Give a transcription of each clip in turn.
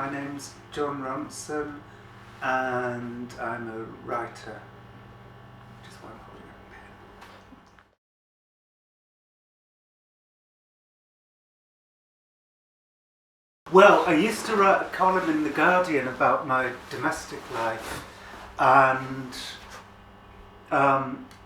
My name's John Ronson and I'm a writer. Just one holding a pen. Well, I used to write a column in The Guardian about my domestic life, and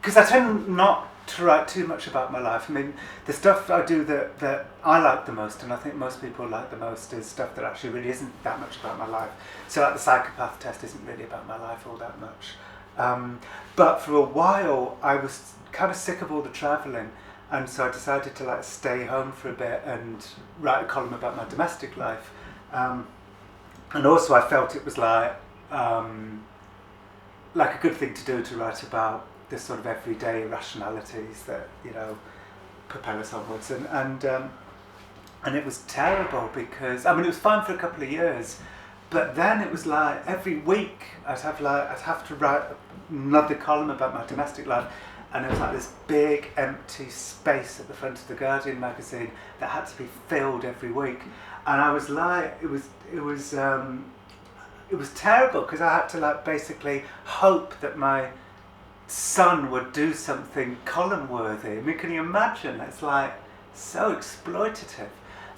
because I tend not to write too much about my life. I mean, the stuff I do that I like the most, and I think most people like the most, is stuff that actually really isn't that much about my life. So like the psychopath test isn't really about my life all that much. But for a while I was kind of sick of all the travelling, and so I decided to stay home for a bit and write a column about my domestic life. And also I felt it was like a good thing to do, to write about the sort of everyday irrationalities that, you know, propel us onwards. And it was terrible because, I mean, it was fine for a couple of years, but then it was like every week I'd have to write another column about my domestic life, and it was like this big empty space at the front of the Guardian magazine that had to be filled every week. And I was like, it was terrible because I had to basically hope that my son would do something column worthy. I mean, can you imagine? It's so exploitative.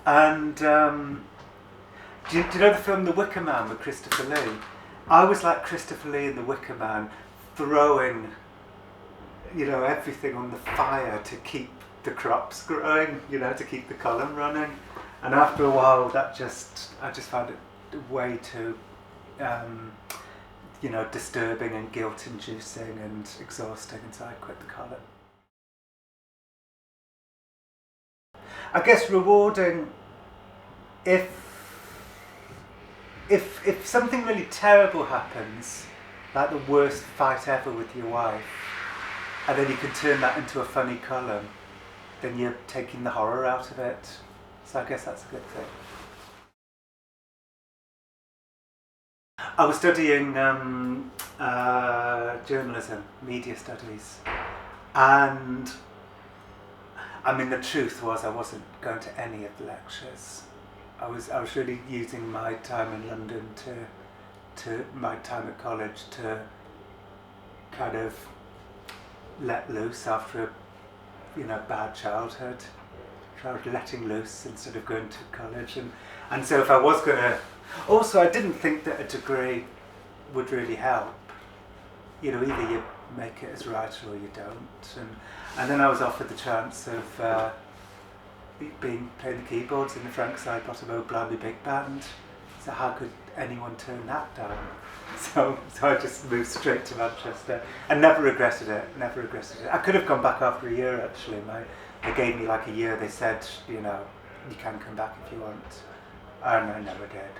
And do you know the film The Wicker Man with Christopher Lee? I was like Christopher Lee in The Wicker Man, throwing, you know, everything on the fire to keep the crops growing, you know, to keep the column running. And after a while, I just found it way too disturbing and guilt-inducing and exhausting, and so I quit the column. I guess rewarding if something really terrible happens, like the worst fight ever with your wife, and then you can turn that into a funny column, then you're taking the horror out of it. So I guess that's a good thing. I was studying journalism, media studies, and I mean, the truth was I wasn't going to any of the lectures. I was really using my time in London to my time at college to kind of let loose after a bad childhood. I was letting loose instead of going to college, and so if I was going to. Also, I didn't think that a degree would really help. You know, either you make it as a writer or you don't. And then I was offered the chance of playing the keyboards in the Frank Sidebottom Oh Blimey Big Band. So how could anyone turn that down? So I just moved straight to Manchester and never regretted it. I could have gone back after a year, actually. They gave me a year. They said, you know, you can come back if you want. And I never did.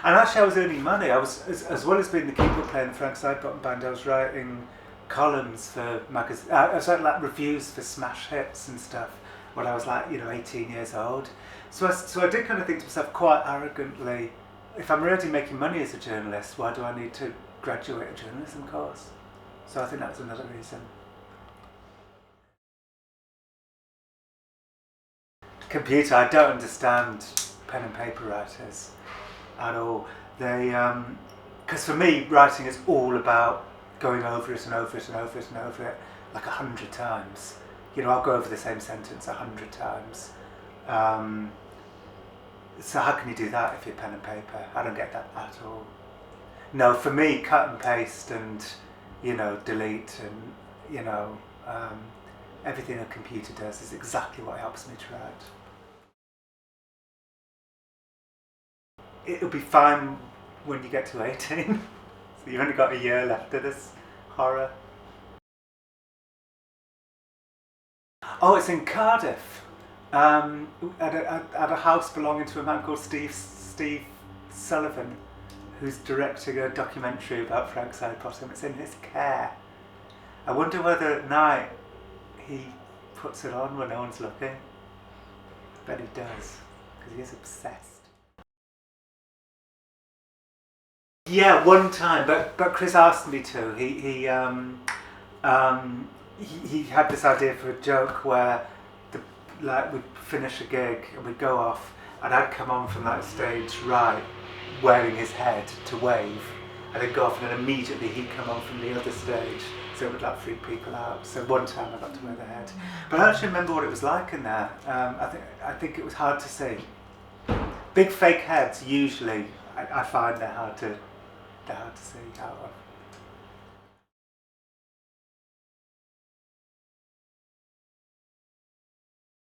And actually I was earning money. I was, as well as being the keyboard player in the Frank Sidebottom band, I was writing columns for magazines. I was writing reviews for smash hits and stuff when I was 18 years old. So I did kind of think to myself quite arrogantly, if I'm already making money as a journalist, why do I need to graduate a journalism course? So I think that's another reason. Computer, I don't understand pen and paper writers at all. They, because for me, writing is all about going over it and over it and over it and over it 100 times. You know, I'll go over the same sentence 100 times. So how can you do that if you're pen and paper? I don't get that at all. No, for me, cut and paste and, delete and, everything a computer does is exactly what helps me to write. It'll be fine when you get to 18. So you've only got a year left of this horror. Oh, it's in Cardiff. At a house belonging to a man called Steve Sullivan, who's directing a documentary about Frank Sidebottom. It's in his care. I wonder whether at night he puts it on when no one's looking. I bet he does, because he is obsessed. Yeah, one time, but Chris asked me to. He had this idea for a joke where we'd finish a gig and we'd go off, and I'd come on from that stage right, wearing his head to wave, and then go off, and then immediately he'd come on from the other stage, so it would like freak people out. So one time I got to wear the head, but I actually remember what it was like in there. I think it was hard to see. Big fake heads usually, I find they're hard to see out of.